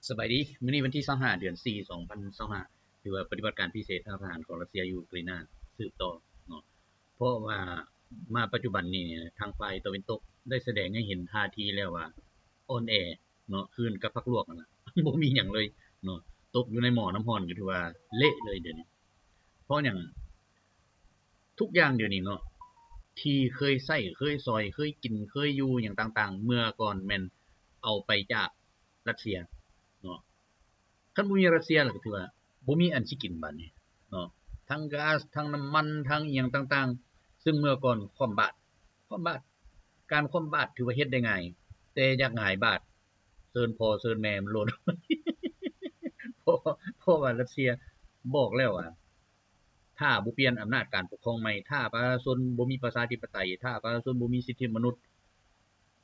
สบายดีมื้อนี้วันที่25เดือน4 2025ถือว่าปฏิบัติการพิเศษทางทหารของรัสเซียยูเครนสืบต่อเนาะเพราะว่ามาปัจจุบันนี้ทางฝ่ายตะวันตกได้แสดงให้เห็นท่าทีแล้วว่าอ่อนแอเนาะคืนกับพักลวกนั่นล่ะ บ่มีหยังเลยเนาะตกอยู่ในหม้อน้ำร้อนก็ถือว่าเละเลยเดี๋ยวนี้เพราะหยังทุกอย่างเดี๋ยวนี้เนาะที่เคยใช้เคยซอยเคยกินเคยอยู่หยังต่างๆเมื่อก่อนแม่นเอาไปจากรัสเซียเนาะ คันบ่มีรัสเซียแล้วก็ถือว่าบ่มีอันสิกินบัดนี้เนาะทั้งก๊าซทั้งน้ำมันทั้งอิหยังต่างๆซึ่งเมื่อก่อนคว่ำบาตรคว่ำบาตรการคว่ำบาตรถือว่าเฮ็ดได้ง่ายแต่อยากหงายบาตรเชิญพ่อเชิญแม่มันโลด เพราะเพราะว่ารัสเซียบอกแล้วว่าถ้าบ่เปลี่ยนอำนาจการปกครองใหม่ถ้าประชาชนบ่มีประชาธิปไตยถ้าประชาชนบ่มีสิทธิมนุษย์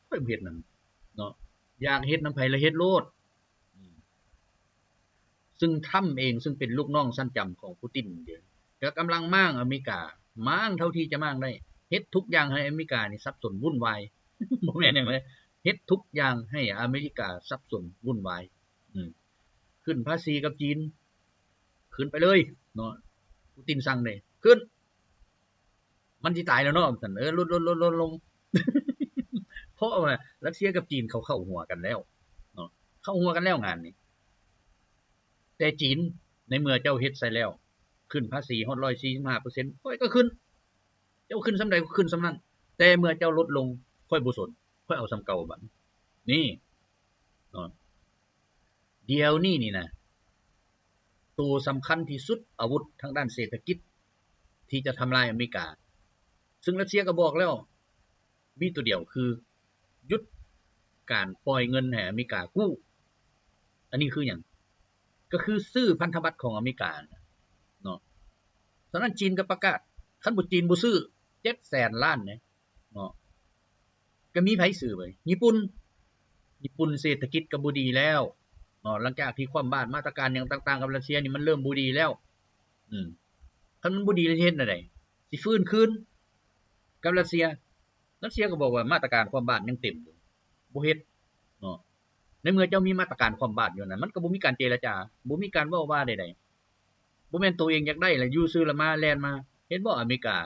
ข้อยบ่เฮ็ดนั่นเนาะอยากเฮ็ดนำไผละเฮ็ดโลด ซึ่งทรัมป์เองซึ่งเป็นลูกน้องชั้นจำของปูตินเดี๋ยวก็กำลังม้างอเมริกาม้างเท่าที่จะม้างได้เฮ็ดทุกอย่างให้อเมริกานี่สับสนวุ่นวาย บ่แม่นหยังเลยเฮ็ดทุกอย่างให้อเมริกาสับสนวุ่นวายอืมขึ้นภาษีกับจีนขึ้นไปเลยเนาะปูตินสั่งได้ขึ้นมันสิตายแล้วเนาะซั่นลดลง เพราะว่ารัสเซียกับจีนเขาเข้าหัวกันแล้วเนาะเข้าหัวกันแล้วงานนี้ แต่จีนในเมื่อเจ้าเฮ็ดใส่แล้วขึ้นภาษีฮอด 145%ค่อยก็ขึ้นเจ้าขึ้นส่ำใดก็ขึ้นส่ำนั้นแต่เมื่อเจ้าลดลงค่อยบ่สนค่อยเอาส่ำเก่าบัดนี่เนาะเดี๋ยวนี้นี่นะตัวสำคัญที่สุดอาวุธทางด้านเศรษฐกิจที่จะทำลายอเมริกาซึ่งรัสเซียก็บอกแล้วมีตัวเดียวคือหยุดการปล่อยเงินให้อเมริกากู้อันนี้คือหยังก็คือซื้อพันธบัตรของอเมริกาเนาะฉะนั้นจีนก็ประกาศคันบ่จีนบ่ซื้อ700,000ล้านเนาะก็มีไผซื้อไว้ญี่ปุ่นเศรษฐกิจก็บ่ดีแล้วเนาะหลังจากที่คว่ำบาตรมาตรการหยังต่างๆกับรัสเซียนี่มันเริ่มบ่ดีแล้วอืมคันมันบ่ดีแล้วสิเฮ็ดแนวใดสิฟื้นคืนกับรัสเซียก็บอกว่ามาตรการคว่ำบาตรยังเต็มอยู่บ่เฮ็ดเนาะในเมื่อเจ้ามีมาตรการคว่ำบาตรอยู่นั่นมันก็บ่มีการเจรจาบ่มีการเว้าว่าใดๆบ่แม่นตัวเองอยากได้แล้วอยู่ซื่อแล้วมาแล่นมาเห็นบ่อเมริกา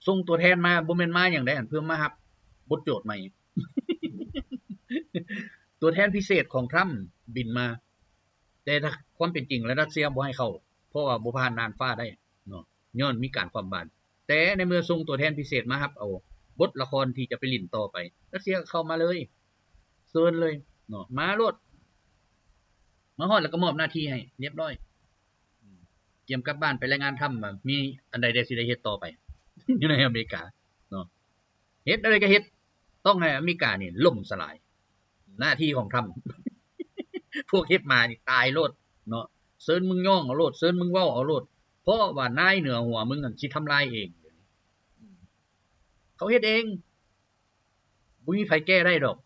ส่งตัวแทนมาบ่แม่นมาหยังได้หั่นเพื่อมารับบทโจทย์ใหม่ ตัวแทนพิเศษของทรัมป์บินมาแต่ถ้าความเป็นจริงแล้วรัสเซียบ่ให้เข้าเพราะว่าบ่ผ่านน่านฟ้าได้เนาะย้อนมีการคว่ำบาตรแต่ในเมื่อส่งตัวแทนพิเศษมารับเอาบทละครที่จะไปเล่นต่อไปรัสเซียเข้ามาเลยเชิญเลยเนาะมาโลดมาฮอดแล้วก็มอบหน้าที่ให้เรียบร้อยเตรียมกลับบ้านไปรายงานทำว่ามีอันใดได้สิได้เฮ็ดต่อไป อยู่ในอเมริกาเนาะเฮ็ดอะไรก็เฮ็ดต้องให้อเมริกานี่ล่มสลายหน้าที่ของทำ พวกเฮ็ดมานี่ตายโลดเนาะเซิ้นมึงย่องเอาโลดเซิ้นมึงเว้าเอาโลดเพราะว่านายเหนือหัวมึงนั่นสิทำลายเองเขาเฮ็ดเองบ่มีไผแก้ได้ดอก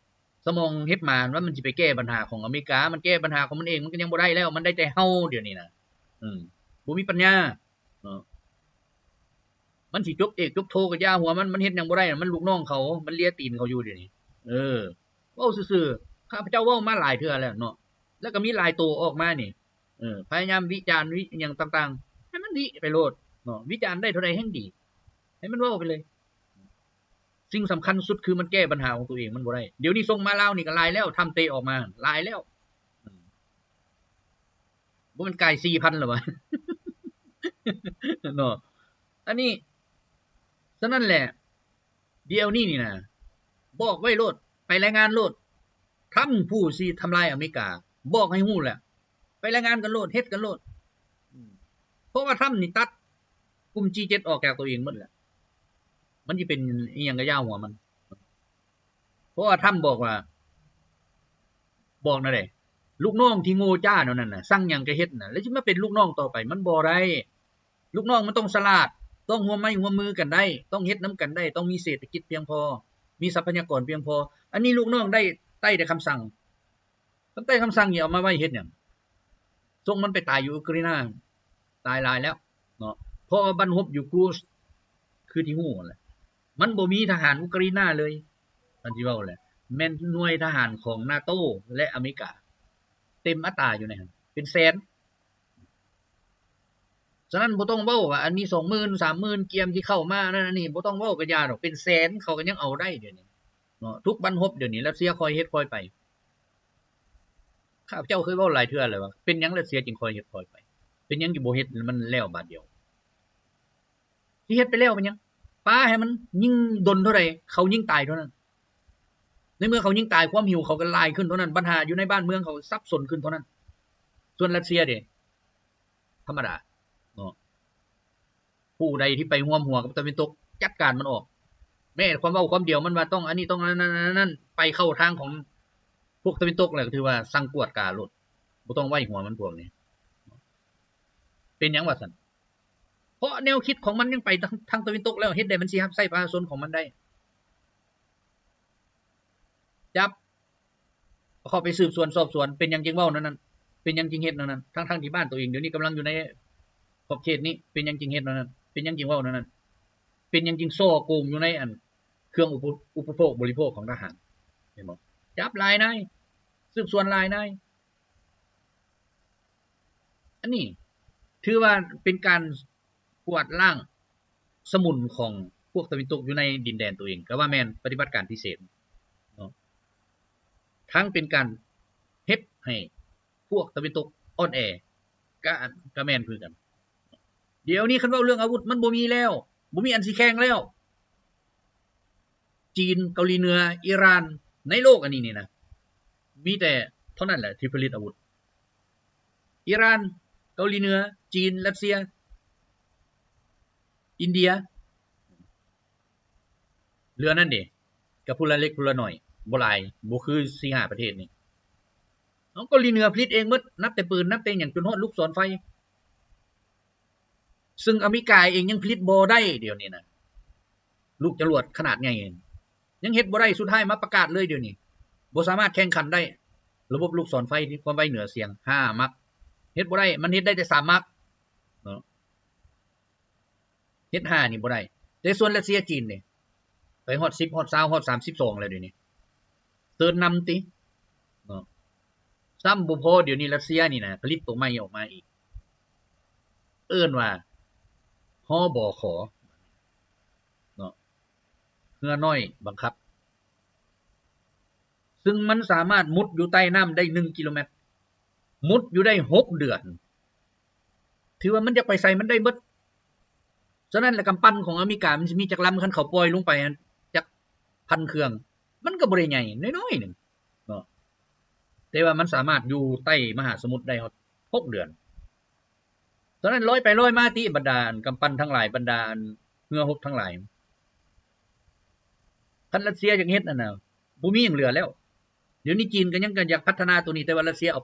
สมองเฮ็ดมาว่ามันสิไปแก้ปัญหาของอเมริกามันแก้ปัญหาของมันเองมันก็ยังบ่ได้แล้วมันได้แต่เฮาเดี๋ยวนี้น่ะบ่มีปัญญาเนาะมันสิจบเอกจบโทก็ย่าหัวมันเฮ็ดหยังบ่ได้มันลูกน้องเขามันเลียตีนเขาอยู่เดี๋ยวนี้เว้าซื่อๆข้าพเจ้าเว้ามาหลายเทื่อแล้วเนาะแล้วก็มีหลายตัวออกมานี่พยายามวิจารณ์อิหยังต่างๆให้มันวิไปโลดเนาะวิจารณ์ได้เท่าใดแฮ่งดีให้มันเว้าไปเลยสิ่งสำคัญสุดคือมันแก้ปัญหาของตัวเองมันบ่ได้เดี๋ยวนี้ส่งมาลาวนี่ก็หลายแล้วทำเตะออกมาหลายแล้วบ่มันไกล 4,000 แล้ววะ เนาะอันนี้ฉะนั้นแหละเดี๋ยวนี้นี่นะบอกไว้โลดไปรายงานโลดทำผู้สิทำลายอเมริกาบอกให้ฮู้แหละไปรายงานกันโลดเฮ็ดกันโลดเพราะว่าทำนี่ตัดกลุ่ม G7 ออกจากตัวเองหมดแหละมันสิเป็นอีหยังก็ยาวหัวมันเพราะว่าทำบอกว่าบอกนั่นแหละลูกน้องที่โง่จ้านั่นน่ะสั่งหยังก็เฮ็ดน่ะแล้วสิมาเป็นลูกน้องต่อไปมันบ่ได้ลูกน้องมันต้องฉลาดต้องร่วมไม้ร่วมมือกันได้ต้องเฮ็ดนำกันได้ต้องมีเศรษฐกิจเพียงพอมีทรัพยากรเพียงพออันนี้ลูกน้องได้ใต้แต่คำสั่งใต้คำสั่งนี่เอามาไว้เฮ็ดหยังส่งมันไปตายอยู่อุกราอินตายหลายแล้วเนาะเพราะว่าบันทบอยู่กรูซคือที่ฮู้นั่นแหละมันบ่มีทหารอุกราอินเลยมันสิเว้าแหละแม่นหน่วยทหารของ NATO และอเมริกา เต็มอัตราอยู่ในเป็นแสนฉะนั้นบ่ต้องเว้าว่าอันนี้20,000 30,000เกียมที่เข้ามานั่นนี่บ่ต้องเว้ากับยาดอกเป็นแสนเขาก็ยังเอาได้เดี๋ยวนี้เนาะทุกบรรพบเดี๋ยวนี้รัสเซียคอยเฮ็ดคอยไปข้าพเจ้าเคยเว้าหลายเทื่อแล้วว่าเป็นหยังรัสเซียจึงคอยเฮ็ดคอยไปเป็นหยังอยู่บ่เฮ็ดมันแล้วบาดเดียวสิเฮ็ดไปแล้วเป็นหยังป้าให้มันยิ่งดนเท่าใดเขายิ่งตายเท่านั้นในเมื่อเขายิ่งตายความหิวเขาก็ลายขึ้นเท่านั้นปัญหาอยู่ในบ้านเมืองเขาซับซ้อนขึ้นเท่านั้นส่วนรัสเซียเด้ธรรมดาเนาะผู้ใดที่ไปร่วมหัวกับตะวันตกจัดการมันออกแม้ความเว้าความเดียวมันว่าต้องอันนี้ต้องนั้นไปเข้าทางของพวกตะวันตกแหละก็ถือว่าสั่งกวดกาโลดบ่ต้องไว้หัวมันพวกนี้เป็นหยังว่าซั่นเพราะแนวคิดของมันยังไปทางตะวันตกแล้วเฮ็ดได้มันสิรับใช้ประชาชนของมันได้จับเข้าไปสืบสวนสอบสวนเป็นหยังจริงเว้านั้นเป็นหยังจริงเฮ็ดนั้นทั้งที่บ้านตัวเองเดี๋ยวนี้กำลังอยู่ในขอบเขตนี้เป็นหยังจริงเฮ็ดนั้นเป็นหยังจริงเว้านั้นเป็นหยังจริงโซ่โกงอยู่ในอันเครื่องอุปโภคบริโภคของทหารเห็นบ่จับหลายนายสืบสวนหลายนายอันนี้ถือว่าเป็นการกวาดล้างสมุนของพวกตะวันตกอยู่ในดินแดนตัวเองก็ว่าแม่นปฏิบัติการพิเศษเนาะทั้งเป็นการเฮ็ดให้พวกตะวันตกอ่อนแอก็แม่นคือกันเดี๋ยวนี้คันเว้าเรื่องอาวุธมันบ่มีแล้วบ่มีอันสิแข่งแล้วจีนเกาหลีเหนืออิหร่านในโลกอันนี้นี่นะมีแต่เท่านั้นแหละที่ผลิตอาวุธอิหร่านเกาหลีเหนือจีนรัสเซียอินเดียเหลือนั่นเด้ก็ผู้ละเล็กผู้ละน้อยบ่หลายบ่คือ 4-5 ประเทศนี่เกาหลีเหนือผลิตเองหมดนับแต่ปืนนับแต่หยังจนฮอดลูกศรไฟซึ่งอเมริกาเองยังผลิตบ่ได้เดี๋ยวนี้นะลูกจรวดขนาดใหญ่ยังเฮ็ดบ่ได้สุดท้ายมาประกาศเลยเดี๋ยวนี้บ่สามารถแข่งขันได้ระบบลูกศรไฟที่ความไวเหนือเสียง5มักเฮ็ดบ่ได้มันเฮ็ดได้แต่3มักเนาะเฮ็ด5นี่บ่ได้แต่ส่วนรัสเซียจีนนี่ไปฮอด10ฮอด20ฮอด32แล้วเดี๋ยวนี้เตือนนำติเนาะซ้ำบ่พอเดี๋ยวนี้รัสเซียนี่นะผลิตตัวใหม่ออกมาอีกเอิ้นว่าฮบขเนาะเรือน้อยบังคับซึ่งมันสามารถมุดอยู่ใต้น้ำได้1กิโลเมตรมุดอยู่ได้6เดือนถือว่ามันจะไปใส่มันได้เบิดฉะนั้นแหละกำปั้นของอเมริกามันสิมีจักลำคันเขาปล่อยลงไปจักพันเครื่องมันก็บ่ได้ใหญ่น้อยๆนึงเนาะแต่ว่ามันสามารถอยู่ใต้มหาสมุทรได้6เดือนฉะนั้นลอยไปลอยมาติบรรดากำปั้นทั้งหลายบรรดาเรือรบทั้งหลายคันรัสเซียจังเฮ็ดนั่นน่ะบ่มีหยังเหลือแล้วเดี๋ยวนี้จีนก็ยังอยากพัฒนาตัวนี้แต่ว่ารัสเซียเอา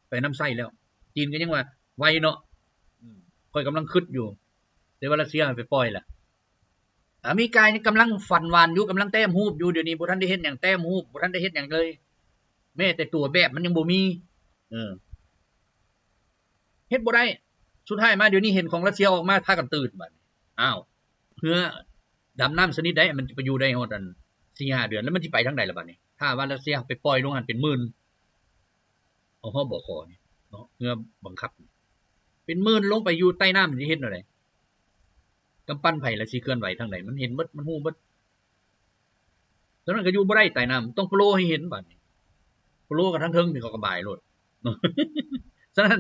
ไปนำไส้แล้วจีนก็ยังว่าไวเนาะค่อยกำลังคิดอยู่แต่ว่ารัสเซียไปปล่อยล่ะอเมริกานี่กำลังฝันหวานอยู่กำลังแต้มรูปอยู่เดี๋ยวนี้บ่ทันได้เฮ็ดหยังแต้มรูปบ่ทันได้เฮ็ดหยังเลยแม้แต่ตัวแบบมันยังบ่มีเฮ็ดบ่ได้สุดท้ายมาเดี๋ยวนี้เห็นของรัสเซียออกมาพากันตื่นบัดอ้าวเรือดำน้ำชนิดใดมันจะไปอยู่ได้ฮอดอัน 4-5 เดือนแล้วมันสิไปทางใดล่ะบัดนี้ถ้าว่ารัสเซียไปปล่อยลงหันเป็นหมื่นเอาฮบขนี่เนาะเรือบังคับเป็นหมื่นลงไปอยู่ใต้น้ำมันสิเฮ็ดแนวใดกำปั้นไผละสิเคลื่อนไหวทางใดมันเห็นเบิดมันฮู้เบิดฉะนั้นก็อยู่บ่ได้ใต้น้ำต้องโปรให้เห็นบัดนี้โปรกันทั้งเทิงนี่เขาก็บายโลดเนาะฉะนั้น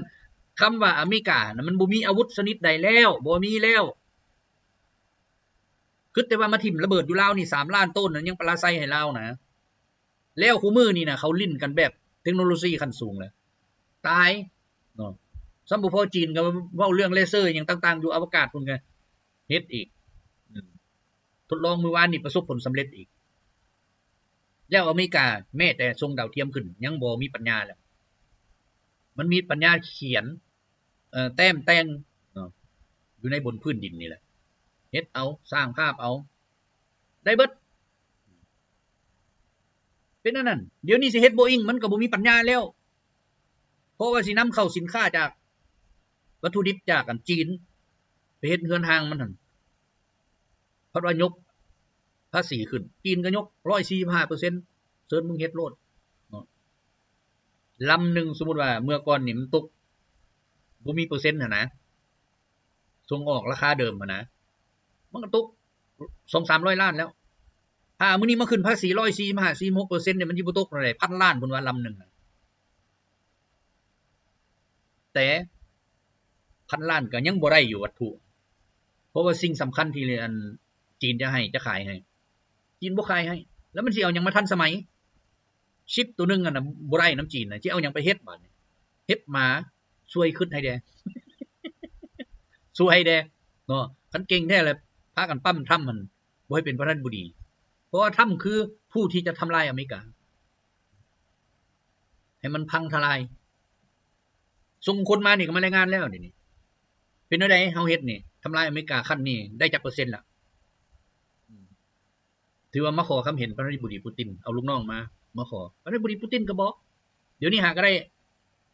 คำว่าอเมริกาน่ะมันบ่มีอาวุธชนิดใดแล้วบ่มีแล้วคิดแต่ว่ามาทิ่มระเบิดอยู่ลาวนี่3ล้านต้นน่ะยังปลาไส้ให้ลาวนะแล้วคู่มือนี่น่ะเขาลิ้นกันแบบเทคโนโลยีขั้นสูงแล้วตายเนาะซัมบ่พอจีนก็เว้าเรื่องเลเซอร์หยังต่างๆอยู่อวกาศพุ่นก็เฮ็ดอีกทดลองมื้อวานนี่ประสบผลสำเร็จอีกแล้วอเมริกาแม้แต่ส่งดาวเทียมขึ้นยังบ่มีปัญญาแล้วมันมีปัญญาเขียนแต้มแต่งเนาะอยู่ในบนพื้นดินนี่แหละเฮ็ดเอาสร้างภาพเอาได้เบิดเป็นอันนั้นเดี๋ยวนี้สิเฮ็ด Boeing มันก็บ่มีปัญญาแล้วเพราะว่าสินำเข้าสินค้าจากวัตถุดิบจากอันจีนไปเฮ็ดเฮือนห้างมันหั่นเพราะว่ายกภาษีขึ้นจีนก็ยก 145% เซิร์ชมึงเฮ็ดโลดเนาะ ลำหนึ่งสมมุติว่าเมื่อก่อนนี่มันตกบ่มีเปอร์เซ็นต์นะส่งออกราคาเดิมนะมันก็ตก200-300 ล้านแล้วถ้ามื้อนี้มาขึ้นภาษี145-146%เนี่ยมันสิบ่ตกเท่าใด1,000 ล้านพุ่นว่าลำหนึ่งแต่1,000 ล้านก็ยังบ่ได้อยู่วัตถุเพราะว่าสิ่งสำคัญที่อันจีนจะขายให้จีนบ่ขายให้แล้วมันสิเอาหยังมาทันสมัยชิปตัวนึงน่ะบ่ได้น้ำจีนน่ะสิเอาหยังไปเฮ็ดบัดนี้เฮ็ดมาช่วยขึ้นให้แดสู้ให้แดเนาะคันเก่งแท้แล้วพากันปั้มทำมันบ่ให้เป็นประธานาธิบดีเพราะว่าทำคือผู้ที่จะทำลายอเมริกาให้มันพังทลายส่งคนมานี่ก็มารายงานแล้วนี่เป็นจังได๋เฮาเฮ็ดนี่ทำลายอเมริกาขั้นนี้ได้จักเปอร์เซ็นต์ล่ะถือว่ามาขอความเห็นประธานาธิบดีปูตินเอาลูกน้องมาขอประธานาธิบดีปูตินก็บอกเดี๋ยวนี้หาก็ได้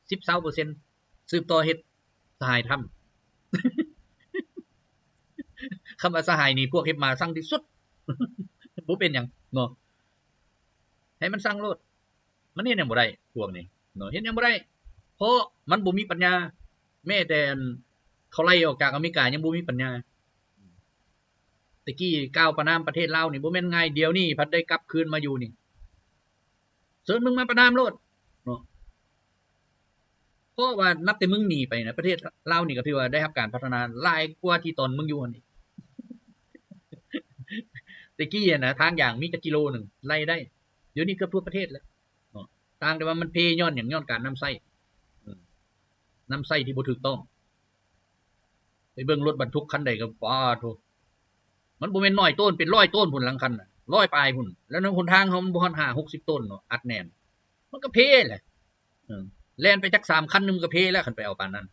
10-20% สืบต่อเฮ็ดสหายทำคำว่าสหายนี่พวกเฮ็ดมาสั่งที่สุดบ่เป็นหยังเนาะให้มันสั่งโลดมันเฮ็ดหยังบ่ได้พวกนี้เนาะเฮ็ดหยังบ่ได้เพราะมันบ่มีปัญญาแม้แต่เขาไล่ออกจากอเมริกายังบ่มีปัญญาตะกี้ก้าวประนามประเทศลาวนี่บ่แม่นง่ายเดียวนี้พัดได้กลับคืนมาอยู่นี่เชิญมึงมาประนามโลดเนาะเพราะว่านับแต่มึงหนีไปนะประเทศลาวนี่ก็ถือว่าได้รับการพัฒนาหลายกว่าที่ตอนมึงอยู่หั่นนี่ตะกี้นะทางอย่างมีจักกิโลนึงไล่ได้เดี๋ยวนี้เกือบทั่วประเทศแล้วเนาะต่างแต่ว่ามันเพย้อนหยังย้อนการนำไส้ที่บ่ถูกต้องไปเบิ่งรถบรรทุกคันใดก็ป้าโธมันบ่แม่นน้อยต้นเป็น100ต้นพุ่นหลังคันน่ะ100ปลายพุ่นแล้วในหนทางเฮามันบ่ฮอด50-60ต้นเนาะอัดแน่นมันก็เพแหละแล่นไปจัก3คันนึงก็เพแล้วคันไปเอาปานนั้น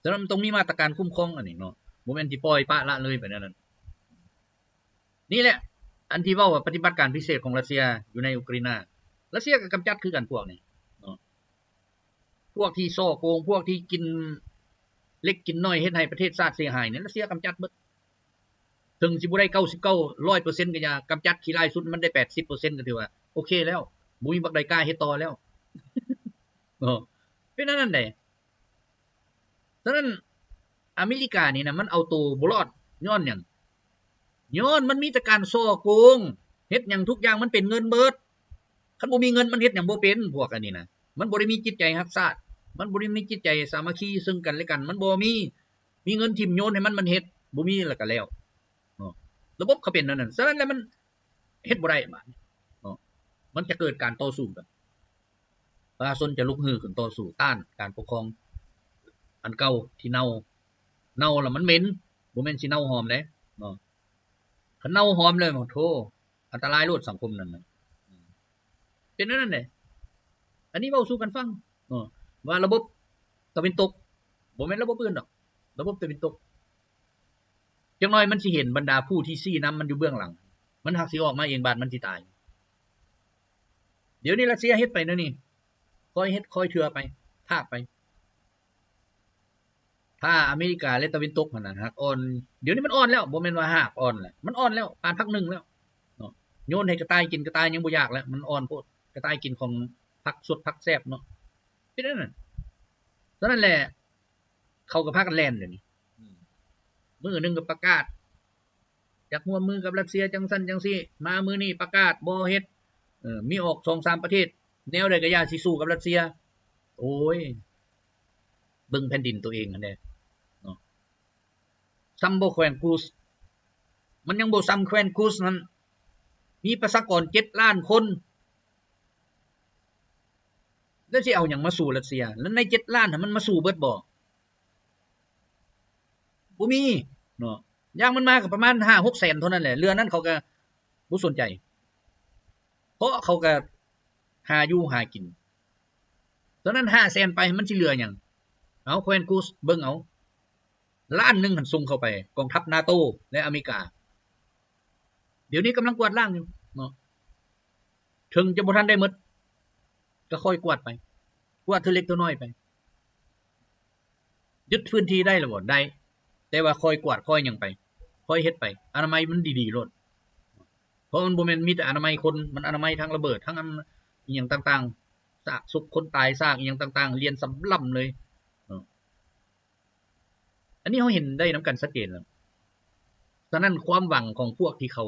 ฉะนั้นมันต้องมีมาตรการคุ้มครองอันนี้เนาะบ่แม่นสิปล่อยปะละเลยไปนั้นนี่แหละอันที่เว้าว่าปฏิบัติการพิเศษของรัสเซียอยู่ในยูเครนรัสเซียก็กำจัดคือกันพวกนี้เนาะพวกที่ซ่อโกงพวกที่กินเล็กกินน้อยเฮ็ดให้ประเทศชาติเสียหายเนี่ยรัสเซียกำจัดเบิดถึงสิบ่ได้99 100% ก็อย่ากำจัดขี้ร้ายสุดมันได้ 80% ก็ถือว่าโอเคแล้วบ่มีบักใดกล้าเฮ็ดต่อแล้วเป็นนั่นแหละฉะนั้นอเมริกานี่นะมันเอาตัวบ่รอดย้อนหยังย้อนมันมีแต่การซ่อโกงเฮ็ดหยังทุกอย่างมันเป็นเงินเบิดคันบ่มีเงินมันเฮ็ดหยังบ่เป็นพวกอันนี้นะมันบ่ได้มีจิตใจรักชาติมันบ่ได้มีจิตใจสามัคคีซึ่งกันและกันมันบ่มีเงินทิ่มโยนให้มันเฮ็ดบ่มีแล้วก็แล้วระบบเขาเป็นนั่นน่ะฉะนั้นแล้วมันเฮ็ดบ่ได้บาดมันจะเกิดการต่อสู้กันประชาชนจะลุกฮือขึ้นต่อสู้ต้านการปกครองอันเก่าที่เน่าแล้วมันเหม็นบ่แม่นสิเน่าหอมเด้คันเน่าหอมเลยโธ่อันตรายโลดสังคมนั่นน่ะเป็นนั่นแหละอันนี้เว้าสู่กันฟังว่าระบบตะวันตกบ่แม่นระบบอื่นดอกระบบตะวันตกจังน้อยมันสิเห็นบรรดาผู้ที่ซี้นำมันอยู่เบื้องหลังมันหักสิออกมาเองบาดมันสิตายเดี๋ยวนี้รัสเซียเฮ็ดไปเนาะนี่ค่อยเฮ็ดค่อยเทื่อไปทาบไปถ้าอเมริกาและตะวันตกนั่นน่ะฮักอ่อนเดี๋ยวนี้มันอ่อนแล้วบ่แม่นว่าฮักอ่อนแหละมันอ่อนแล้วปานพักนึงแล้วเนาะโยนให้กระต่ายกินกระต่ายยังบ่อยากแล้วมันอ่อนโพดกระต่ายกินของผักสดผักแซ่บเนาะเป็นนั่นน่ะฉะนั้นแหละเขาก็พากันแล่นเดี๋ยวนี้มื้อนึงก็ประกาศอยากร่วมมือกับรัสเซียจังซั่นจังซี่มามื้อนี้ประกาศบ่เฮ็ดมีออก 2-3 ประเทศแนวใดก็อย่าสิสู้กับรัสเซียโอ้ยเบิ่งแผ่นดินตัวเองนั่นแหละเนาะซัมบ่แคว้นกูสมันยังบ่ซ้ำแคว้นกูสนั้นมีประชากร7ล้านคนแล้วสิเอาหยังมาสู้รัสเซียแล้วใน7ล้านน่ะมันมาสู้เบิดบ่บ่มีเนาะอย่างมันมาก็ประมาณ 5-6 แสนเท่านั้นแหละเรือนั้นเขาก็บ่สนใจเพราะเขาก็หาอยู่หากินตอนนั้น5แสนไปมันสิเหลือหยังเอาแคว้นกูสเบิ่งเอาล้านนึงหั่นส่งเข้าไปกองทัพ NATO และอเมริกาเดี๋ยวนี้กำลังกวาดล้างอยู่เนาะถึงจะบ่ทันได้หมดก็ค่อยกวาดไปกวาดเทื่อเล็กเทื่อน้อยไปยึดพื้นที่ได้แล้วบ่ได้แต่ว่าค่อยกวาดค่อยหยังไปค่อยเฮ็ดไปอนามัยมันดีๆโลดเพราะมันบ่แม่นมีแต่อนามัยคนมันอนามัยทั้งระเบิดทั้งอีหยังต่าง ซากศพคนตายซากอย่างต่างๆเรียนสำล่ำเลยอันนี้เขาเห็นได้น้ำกันชัดเจนแล้วฉะนั้นความหวังของพวกที่เขา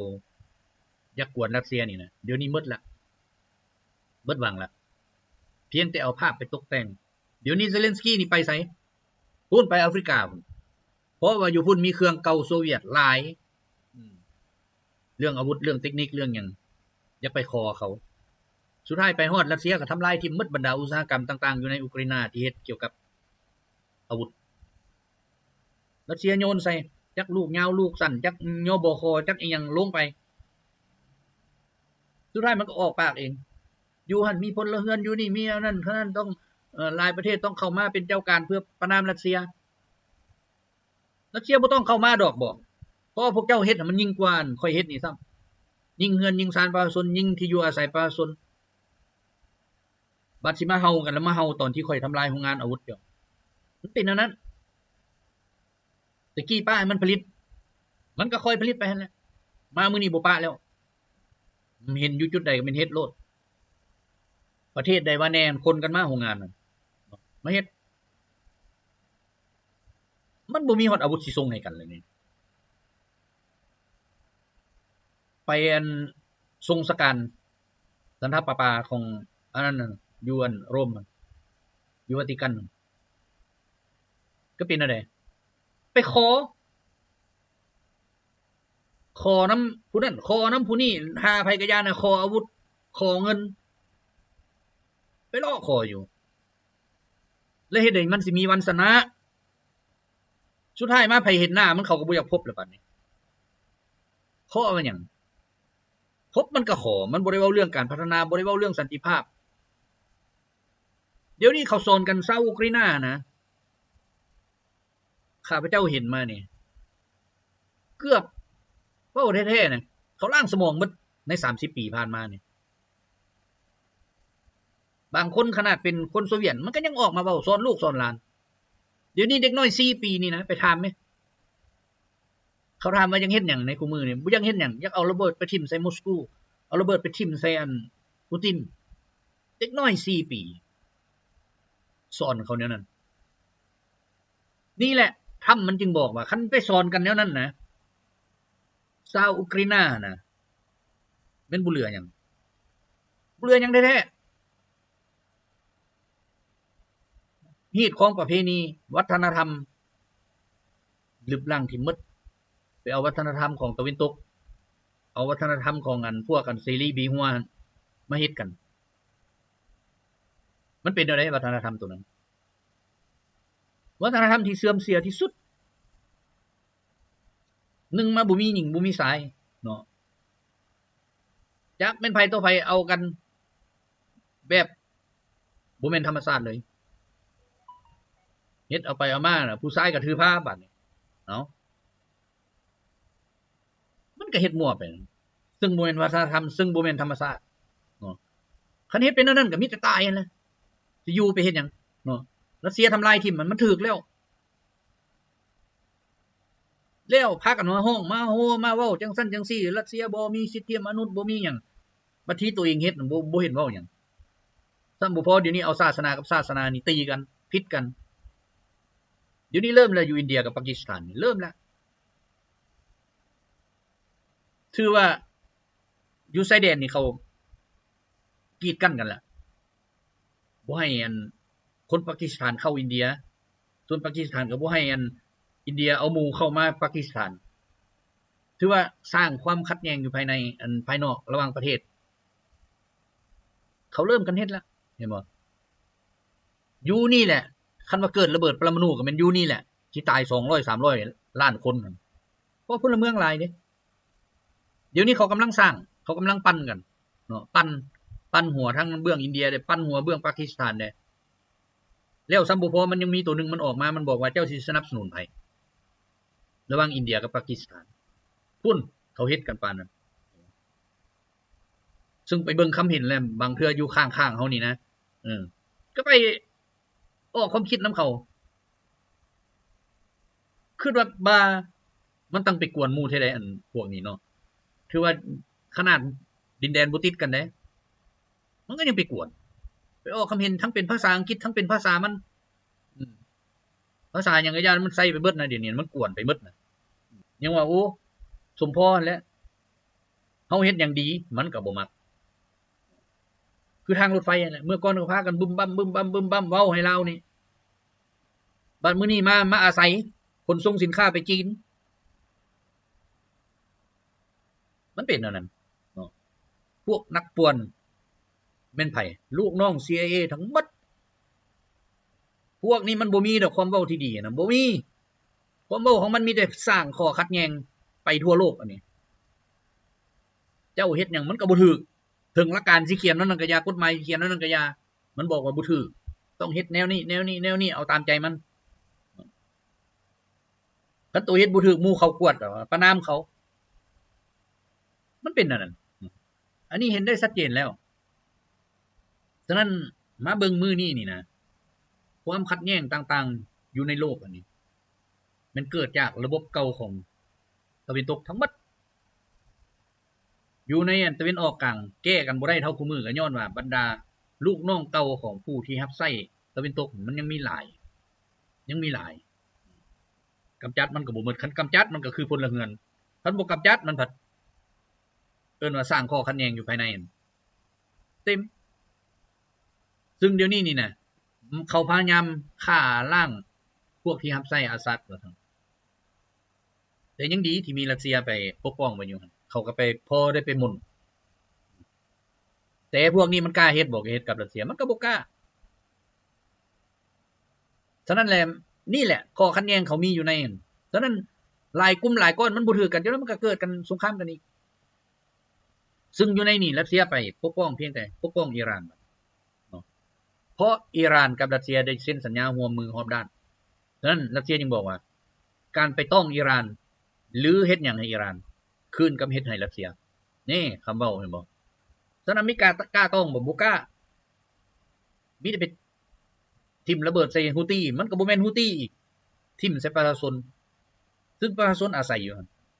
อยากกวนรัสเซียนี่นะเดี๋ยวนี้หมดละหมดหวังละเพียงแต่เอาภาพไปตกแต่งเดี๋ยวนี้เซเลนสกี้นี่ไปไสพูดไปแอฟริกาเพราะว่าอยู่พุ่นมีเครื่องเก่าโซเวียตหลายเรื่องอาวุธเรื่องเทคนิคเรื่องอย่างอยากไปคอเขาสุดท้ายไปฮอดรัสเซียก็ทำลายทิ่มหมดบรรดาอุตสาหกรรมต่างๆอยู่ในอุกราอินที่เฮ็ดเกี่ยวกับอาวุธรัสเซียโยนใส่จักลูกยาวลูกสั้นจักโยบคจักอีหยังลงไปสุดท้ายมันก็ออกปากเองอยู่หั่นมีพลเรือนอยู่นี่มีนั่นเท่านั้นต้องหลายประเทศต้องเข้ามาเป็นเจ้าการเพื่อประณามรัสเซียบ่ต้องเข้ามาดอกบอกเพราะพวกเจ้าเฮ็ดมันยิ่งกว่าค่อยเฮ็ดนี่ซ้ำยิ่งเฮือนยิ่งซานประชาชนยิ่งที่อยู่อาศัยประชาชนบัดสิมาเฮากันแล้วมาเฮาตอนที่ค่อยทำลายโรงงานอาวุธเดียวมันเป็นอันนั้นตะกี้ป้าให้มันผลิตมันก็ค่อยผลิตไปหั่นแหละมามื้อนี้บ่ป้าแล้วเห็นอยู่จุดใดก็เป็นเฮ็ดโลดประเทศใดว่าแน่คนกันมาโรงงานนั่นมาเฮ็ดมันบ่มีฮอดอาวุธสิส่งให้กันเลยนี่ไปอันทรงสการสันทะปาปาของอันนั้นน่ะอยู่อันโรมอยู่วาติกันก็เป็นอะไรไปขอน้ำผู้นั้นขอน้ำผู้นี้หาภัยกยานะขออาวุธขอเงินไปล่อขออยู่แล้วเฮ็ดให้มันสิมีวันชนะสุดท้ายมาไผเห็นหน้ามันเขาก็บ่อยากพบแล้วบัดนี้ขอมันหยังพบมันก็ขอมันบ่ได้เว้าเรื่องการพัฒนาบ่ได้เว้าเรื่องสันติภาพเดี๋ยวนี้เขาสอนกันชาวอุกราอินนะข้าพเจ้าเห็นมานี่เกือบเว้าแท้ๆนะเขาล้างสมองหมดใน30ปีผ่านมานี่บางคนขนาดเป็นคนโซเวียตมันก็ยังออกมาเว้าสอนลูกสอนหลานเดี๋ยวนี้เด็กน้อย4ปีนี่นะไปถามมั้ยเขาถามว่ายังเฮ็ดหยังในคุมื้อนี่บ่ยังเฮ็ดหยังอยากเอาระเบิดไปทิ่มใส่มอสโกเอาระเบิดไปทิ่มใส่อันปูตินเด็กน้อย4ปีสอนเขาแนวนั้นนี่แหละธรรมมันจึงบอกว่าคันไปสอนกันแนวนั้นนะชาวอุกราอินนะแม่นบ่เหลือหยังบ่เหลือหยังแท้ๆฮีดของประเพณีวัฒนธรรมลึบลังที่หมดไปเอาวัฒนธรรมของตะวันตกเอาวัฒนธรรมของอันพวกกันซีรีบีฮัวมาเฮ็ดกันมันเป็นอะไรวัฒนธรรมตัวนั้นวัฒนธรรมที่เสื่อมเสียที่สุด1มาบ่มีหญิงบ่มีชายเนาะจักแม่นไผต่อไผเอากันแบบบ่แม่นธรรมชาติเลยเฮ็ดเอาไปเอามาน่ะผู้ชายก็ถือผ้าบัดนี้เนาะมันก็เฮ็ดมั่วไปซึ่งบ่แม่นวัฒนธรรมซึ่งบ่แม่นธรรมชาติเนาะคันเฮ็ดเป็นอันนั้นก็มีแต่ตายนั่นแหละสิอยู่ไปเฮ็ดหยังเนาะรัสเซียทำลายทิ่มมันถูกแล้วพากันมาฮ้องมาโฮมาเว้าจังซั่นจังซี่รัสเซียบ่มีสิทธิมนุษย์บ่มีหยังบัดทีตัวเองเฮ็ดบ่เห็นเว้าหยังซ้ำบ่พอเดี๋ยวนี้เอาศาสนากับศาสนานี่ตีกันผิดกันเดี๋ยวนี้เริ่มแล้วอยู่อินเดียกับปากีสถานเริ่มแล้วถือว่าอยู่ชายแดนนี่เขากีดกันแล้วบ่ให้อันคนปากีสถานเข้าอินเดียส่วนปากีสถานก็บ่ให้อันอินเดียเอาหมู่เข้ามาปากีสถานถือว่าสร้างความขัดแย้งอยู่ภายในอันภายนอกระหว่างประเทศเขาเริ่มกันเฮ็ดแล้วเห็นบ่อยู่นี่แหละคันว่าเกิดระเบิดปรมาณูก็แม่นอยู่นี่แหละสิตาย200 300ล้านคนเพราะพลเมืองหลายเด้เดี๋ยวนี้เขากำลังสร้างเขากำลังปั้นกันเนาะปั้นหัวทั้งเบื้องอินเดียได้ปั้นหัวเบื้องปากีสถานได้แล้วซัมบ่พอมันยังมีตัวนึงมันออกมามันบอกว่าเจ้าสิสนับสนุนไผระหว่างอินเดียกับปากีสถานพุ่นเขาเฮ็ดกันปานนั้นซึ่งไปเบิ่งคำเห็นแล้วบางเทื่ออยู่ข้างๆเฮานี่นะก็ไปออกความคิดนำเขาคือว่ามันต้องไปกวนหมู่เท่าใดอันพวกนี้เนาะถือว่าขนาดดินแดนบ่ติดกันเด้มันก็ยังไปกวน ไปออกความเห็นทั้งเป็นภาษาอังกฤษทั้งเป็นภาษามันภาษาอย่างไรยานมันใส่ไปเบิดนะเดี๋ยวนี้มันกวนไปเบิดนะยังว่าโอ้สมพรแล้วเฮาเฮ็ดอย่างดีมันก็บ่มักคือทางรถไฟนั่นแหละเมื่อก่อนก็พากันบึ้มบั้มบึ้มบั้มบึ้มบั้มเว้าให้เรานี่บัดมื้อนี้มาอาศัยขนส่งสินค้าไปจีนมันเป็นอันนั้นเนาะพวกนักป่วนแม่นไผลูกน้อง CIA ทั้งหมดพวกนี้มันบ่มีดอกความเว้าที่ดีนะบ่มีความเว้าของมันมีแต่สร้างข้อขัดแย้งไปทั่วโลกอันนี้เจ้าเฮ็ดหยังมันก็บ่ถูกถึงหลักการสิเขียนนั้นก็อย่ากฎหมายเขียนนั้นก็อย่ามันบอกว่าบ่ถูกต้องเฮ็ดแนวนี้แนวนี้แนวนี้เอาตามใจมันคันตัวเฮ็ดบ่ถูกหมู่เขากวดก็ประณามเขามันเป็นอันนั้นอันนี้เห็นได้ชัดเจนแล้วฉะนั้นมาเบิ่งมื้อนี้นี่นะความขัดแย้งต่างๆอยู่ในโลกอันนี้มันเกิดจากระบบเก่าของตะวันตกทั้งหมดอยู่ในตะวันออกกลางแก้กันบ่ได้เท่าคู่มือก็ย้อนว่าบรรดาลูกน้องเก่าของผู้ที่รับใช้ตะวันตกมันยังมีหลายกำจัดมันก็บ่หมดคันกำจัดมันก็คือพลเรือนคันบ่กำจัดมันผัดเอิ้นว่าสร้างข้อขัดแย้งอยู่ภายในเต็มซึ่งเดี๋ยวนี้นี่นะเขาพยายามฆ่าล้างพวกที่รับใช้อาซัดว่าซั่นแต่ยังดีที่มีรัสเซียไปปกป้องไว้อยู่เขาก็ไปพอได้ไปหมุนแต่พวกนี้มันกล้าเฮ็ดบ่เฮ็ดกับรัสเซียมันก็บ่กล้าฉะนั้นแหละนี่แหละข้อขัดแย้งเขามีอยู่ในฉะนั้นหลายกลุ่มหลายก้อนมันบ่ถือกันจนมันก็เกิดกันสงครามกันอีกซึ่งอยู่ในนี่รัสเซียไปปกป้องเพียงแต่ปกป้องอิหร่านเนาะเพราะอิหร่านกับรัสเซียได้เซ็นสัญญาร่วมมือรอบด้านฉะนั้นรัสเซียจึงบอกว่าการไปต้องอิหร่านหรือเฮ็ดหยังให้อิหร่านคืนกับเฮ็ดให้รัสเซียนี่คำเว้าเห็นบ่ฉะนั้นอเมริกากล้าต้องบ่กล้ามีแต่ไปทิ่มระเบิดใส่ฮูตี้มันก็บ่แม่นฮูตี้อีกทิ่มใส่ประชาชนซึ่งประชาชนอาศัยอยู่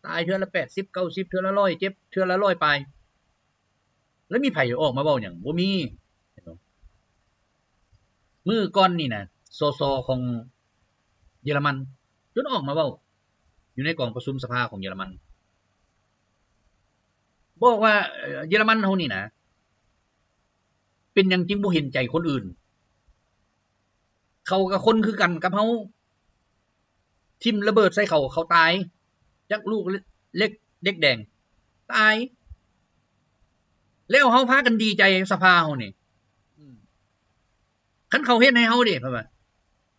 ตายเทื่อละ80 90เทื่อละ100เจ็บเทื่อละ100ปลายแล้วมีไผออกมาเว้าหยังบ่มีมื้อก่อนนี่นะสสของเยอรมันจนออกมาเว้าอยู่ในกองประชุมสภาของเยอรมันบอกว่าเยอรมันเฮานี่นะเป็นหยังจึงบ่เห็นใจคนอื่นเขากับคนคือกันกับเฮาทิ่มระเบิดใส่เขาตายจักลูกเล็กเด็กแดงตายแล้วเฮาพากันดีใจสภาเฮานี่คันเขาเฮ็ดให้เฮาเด้พ่อว่า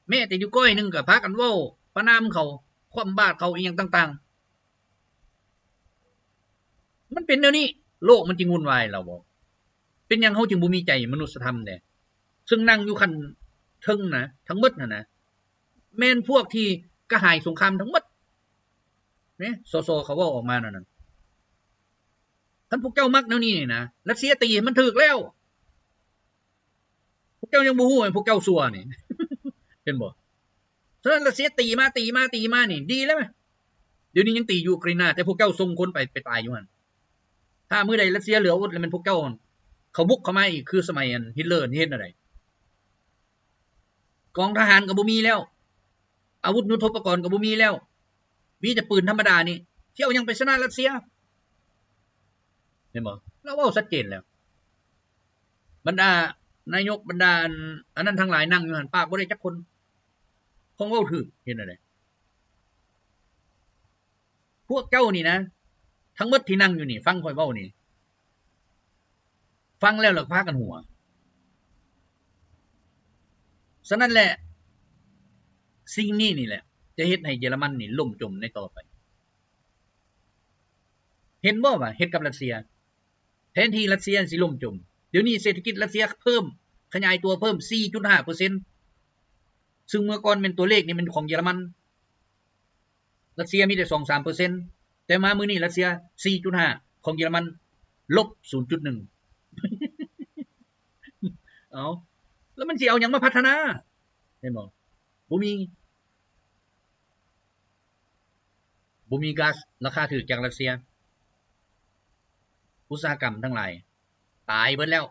แม้แต่อยู่ก้อยนึงก็พากันเว้าประณามเขาความบาดเขาอีหยังต่างๆมันเป็นแนวนี้โลกมันจึงวุ่นวายเราบ่เป็นหยังเฮาจึงบ่มีใจมนุษยธรรมแน่ซึ่งนั่งอยู่คันเทิงนะทั้งหมดน่ะนะแม่นพวกที่กระหายสงครามทั้งหมดเนี่ยสสเขาเว้าออกมานั่นท่านพวกเจ้ามักแนวนี้นะรัสเซียตีมันถึกแล้วพวกเจ้ายังบ่ฮู้พวกเจ้าซัวนี่เห็นบ่ฉะนั้นรัสเซียตีมานี่ดีแล้วมั้ยเดี๋ยวนี้ยังตียูเครนแต่พวกเจ้าส่งคนไปตายอยู่หั่นถ้ามื้อใดรัสเซียเหลืออดแล้วมันพวกเจ้าเขาบุกเข้ามาอีกคือสมัยฮิตเลอร์นี่เฮ็ดอะไรกองทหารก็บ่มีแล้วอาวุธยุทโธปกรณ์ก็บ่มีแล้วมีแต่ปืนธรรมดานี่เที่ยวยังไปชนะรัสเซียเห็นบ่เราเว้าชัดเจนแล้วบรรดานายกบรรดาอันนั้นทั้งหลายนั่งอยู่หั่นปากบ่ได้จักคนคงเว้าถูกเห็นอะไรพวกเจ้านี่นะทั้งหมดที่นั่งอยู่นี่ฟังข่อยเว้านี่ฟังแล้วแล้วพากันหัวฉะนั้นแหละสิ่งนี้นี่แหละจะเฮ็ดให้เยอรมันนี่ล่มจมในต่อไปเห็นบ่ว่าเฮ็ดกับรัสเซียแทนที่รัสเซียสิล่มจมเดี๋ยวนี้เศรษฐกิจรัสเซียเพิ่มขยายตัวเพิ่ม 4.5% ซึ่งเมื่อก่อนเป็นตัวเลขนี่มันของเยอรมันรัสเซียมีแต่ 2-3% แต่มามื้อนี้รัสเซีย 4.5 ของเยอรมันลบ 0.1 เอาแล้วมันสิเอาหยังมาพัฒนาเห็นบ่บ่มีก๊าซราคาถูกจากรัสเซียอุตสาหกรรมทั้งหลายตายเบิดแล้ว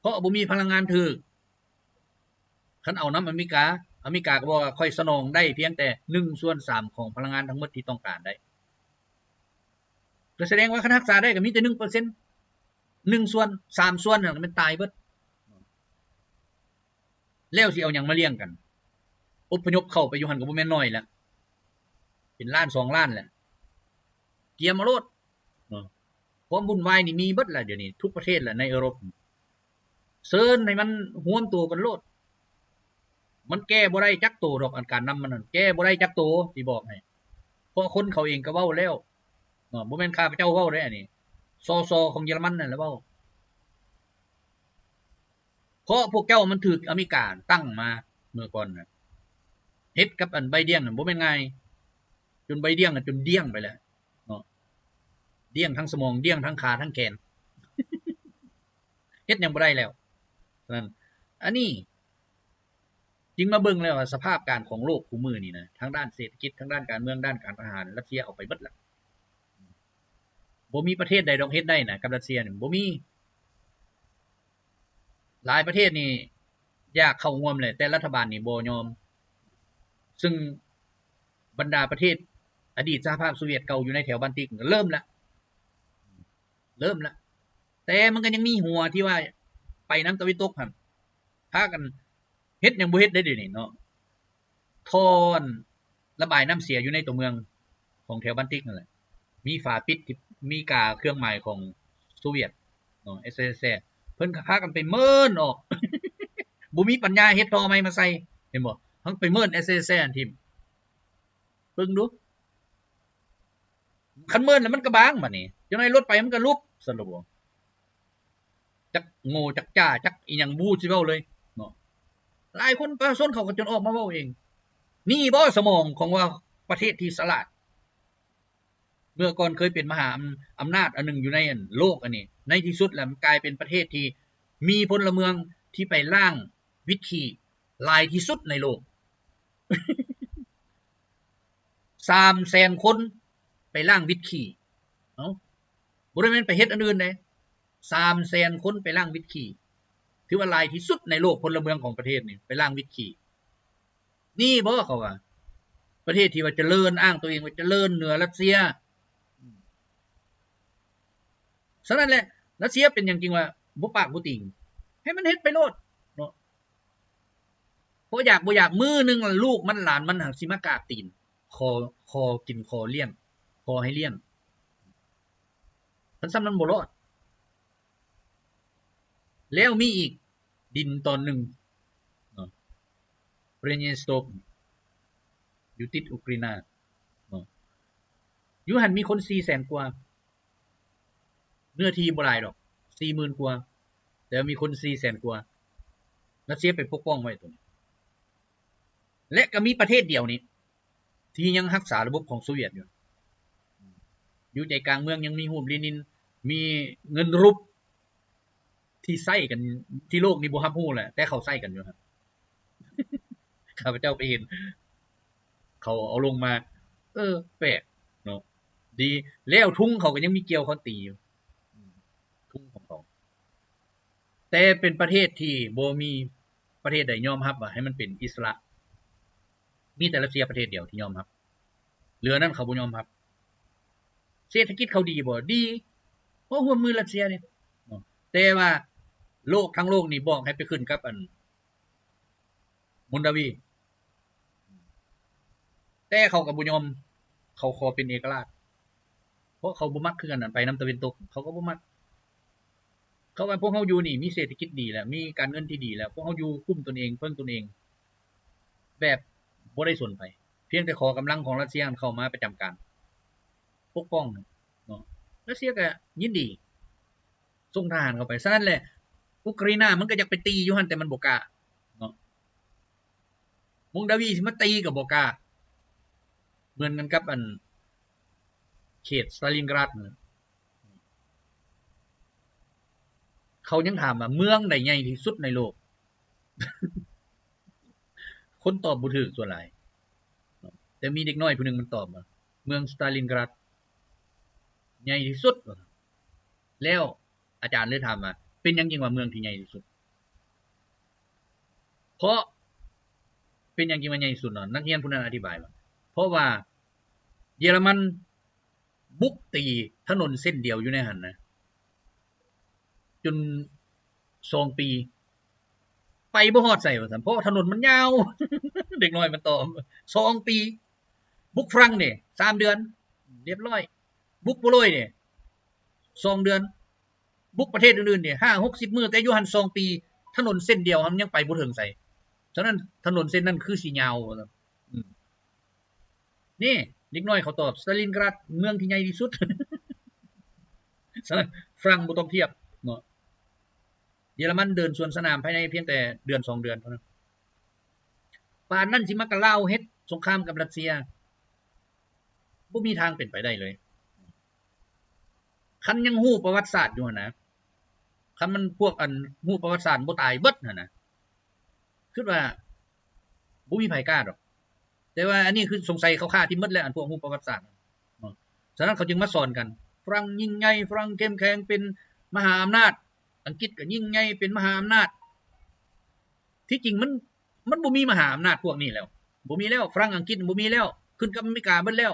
เพราะบ่มีพลังงานถึกคันเอาน้ำอเมริกาก็บอกว่าค่อยสนองได้เพียงแต่1/3ของพลังงานทั้งหมดที่ต้องการได้ก็แสดงว่าคันรักษาได้ก็มีแต่ 1% 1/3 ส่วนนั่นมันตายเบิดแล้วสิเอาหยังมาเลี้ยงกันอพยพเข้าไปอยู่หั่นก็บ่แม่นน้อยแล้วเป็นล้าน2ล้านแหละเกียร์มาโลดความวุ่นวายนี่มีเบิดแหละเดี๋ยวนี้ทุกประเทศแหละในยุโรปเซิ้นให้มันร่วมตัวกันโลดมันแก้บ่ได้จักโตดอกอันการนำมันนั่นแก้บ่ได้จักโตสิบอกให้เพราะคนเขาเองก็เว้าแล้วบ่แม่นข้าพเจ้าเว้าได้อันนี้ซอของเยอรมันนั่นแหละเว้าเพราะพวกเจ้ามันถูกอเมริกาตั้งมาเมื่อก่อนน่ะเฮ็ดกับอันใบเดี้ยงน่ะบ่แม่นง่ายจนใบเดี้ยงน่ะจนเดี้ยงไปแล้วเนาะเดี้ยงทั้งสมองเดี้ยงทั้งขาทั้งแขนเฮ็ดหยังบ่ได้แล้วนั่นอันนี้จึงมาเบิ่งแล้วว่าสภาพการของโลกคู่มื้อนี้นะทั้งด้านเศรษฐกิจทั้งด้านการเมืองด้านการทหารรัสเซียเอาไปเบิดแล้วบ่มีประเทศใดดอกเฮ็ดได้นะกับรัสเซียนี่บ่มีหลายประเทศนี่อยากเข้าร่วมเลยแต่รัฐบาลนี่บ่ยอมซึ่งบรรดาประเทศอดีตสหภาพโซเวียตเก่าอยู่ในแถวบัลติกก็เริ่มแล้วแต่มันก็ยังมีหัวที่ว่าไปน้ำตะวันตกหั่นพากันเฮ็ดหยังบ่เฮ็ดได้เดี๋ยวนี้เนาะท่อระบายน้ำเสียอยู่ในตัวเมืองของแถวบัลติกนั่นแหละมีฝาปิดที่มีกาเครื่องหมายของโซเวียตเนาะ SSR เพิ่นก็พากันไปเมินออก บ่มีปัญญาเฮ็ดท่อใหม่มาใส่เห็นบ่ทั้งไปเมิน SSR ทิ่มเบิ่งดูคันเมินแล้วมันก็บางบัดนี้จังได๋รถไปมันก็ลุกซั่นล่ะบ่จักโง่จักจ้าจักอีหยังบูสิเว้าเลยเนาะหลายคนประชาชนเขาก็จนออกมาเว้าเองนี่บ่สมองของว่าประเทศที่ฉลาดเมื่อก่อนเคยเป็นมหาอำนาจอันนึงอยู่ในโลกอันนี้ในที่สุดแล้วมันกลายเป็นประเทศที่มีพลเมืองที่ไปล่างวิธีหลายที่สุดในโลก 300,000 คนไปล่างวิธีเอ้าบ่ได้แม่นไปเฮ็ดอันอื่นเด้ 300,000 คนไปล่างวิธีถือว่าหลายที่สุดในโลกพลเมืองของประเทศนี่ไปล่างวิธีนี่บ่เขาว่าประเทศที่ว่าเจริญอ้างตัวเองว่าเจริญเหนือรัสเซียฉะนั้นแหละรัสเซียเป็นอย่างจริงว่าบ่ปากบ่ติงให้มันเฮ็ดไปโลดเนาะบ่อยากมื้อนึงลูกมันหลานมันหักสิมากราบตีนคอกินคอเลี้ยงคอให้เลี้ยงมันซ้ำนั้นบ่รอดแล้วมีอีกดินตอนนึงเนาะเปรเนสโตปอยู่ติดอุกราอินเนาะอยู่หั่นมีคน 400,000 กว่าเนื้อที่บ่หลายดอก 40,000 กว่าแต่มีคน 400,000 กว่ารัสเซียไปปกป้องไว้ตรงนี้และก็มีประเทศเดียวนี้ที่ยังรักษาระบบของโซเวียตอยู่ใจกลางเมืองยังมีรูปเลนินมีเงินรูปที่ใช้กันที่โลกนี้บ่รับรู้แหละแต่เขาใช้กันอยู่ครับข้าพเจ้าไปเห็นเขาเอาลงมาแปลกเนาะดีแล้วทุ่งเขาก็ยังมีเกี่ยวเขาตีอยู่ทุ่งของเขาแต่เป็นประเทศที่บ่มีประเทศใดยอมรับว่าให้มันเป็นอิสระมีแต่รัสเซียประเทศเดียวที่ยอมรับเหลือนั้นเขาบ่ยอมรับเศรษฐกิจเขาดีบ่ดีเพราะร่วมมือรัสเซียนี่แต่ว่าโลกทั้งโลกนี่บอกให้ไปขึ้นกับอันมลดาวีแต่เขาก็บ่ยอมเขาขอเป็นเอกราชเพราะเขาบ่มักคือกันนั่นไปน้ำตะวันตกเขาก็บ่มักเขาว่าพวกเฮาอยู่นี่มีเศรษฐกิจดีแล้วมีการเงินที่ดีแล้วพวกเฮาอยู่คุมตนเองเพิ่งตนเองแบบบ่ได้สนไผเพียงแต่ขอกำลังของรัสเซียเข้ามาประจำการปกป้องเนาะรัสเซียก็ยินดีส่งทหารเข้าไปฉะนั้นแหละอุกราอินมันก็อยากไปตีอยู่หั่นแต่มันบ่กล้าเนาะมงดาวีสิมาตีก็บ่กล้าเหมือนกันกับอันเขตสตาลินกราดเขายังถามว่าเมืองใดใหญ่ที่สุดในโลก คนตอบบ่ถูกส่วนหลายแต่มีเด็กน้อยผู้นึงมันตอบว่าเมืองสตาลินกราดใหญ่ที่สุดแล้วอาจารย์เลยถามว่าเป็นหยังจริงว่าเมืองที่ใหญ่ที่สุด เพราะเป็นอย่างยิ่งใหญ่สุดเนาะนักเรียนผู้นั้นอธิบายว่าเพราะว่าเยอรมันบุกตีถนนเส้นเดียวอยู่ในหันนะจน2 ปีไปบ่ฮอดใส่ว่าซั่นเพราะถนนมันยาว เด็กน้อยมันตอบ2 ปีบุกฝรั่งนี่3 เดือนเรียบร้อยบุกโปโลยนี่2 เดือนบุกประเทศอื่นๆนี่5-60 มื้อแต่อยู่หัน2 ปีถนนเส้นเดียวมันยังไปบ่ถึงไสฉะนั้นถนนเส้นนั้นคือสิยาวว่าซั่นนี่เด็กน้อยเขาตอบสตาลินกราดเมืองที่ใหญ่ที่สุด ฉะนั้นฝรั่งบ่ต้องเทียบเนาะเยอรมันเดินสวนสนามภายในเพียงแต่เดือน2 เดือนเท่านั้นป่านนั้นสิมากะลาวเฮ็ดสงครามกับรัสเซียบ่มีทางเป็นไปได้เลยคันยังฮู้ประวัติศาสตร์อยู่หั่นนะคันมันพวกอันฮู้ประวัติศาสตร์บ่ตายเบิดหั่นนะคิดว่าบ่มีไผกล้าดอกแต่ว่าอันนี้คือสงสัยเขาฆ่าที่หมดแล้วอันพวกฮู้ประวัติศาสตร์ฉะนั้นเขาจึงมาสอนกันฝรั่งยิ่งใหญ่ฝรั่งเข้มแข็งเป็นมหาอำนาจอังกฤษก็ยิ่งใหญ่เป็นมหาอำนาจที่จริงมันบ่มีมหาอำนาจพวกนี้แล้วบ่มีแล้วฝรั่งอังกฤษบ่มีแล้วขึ้นกับอเมริกาเบิดแล้ว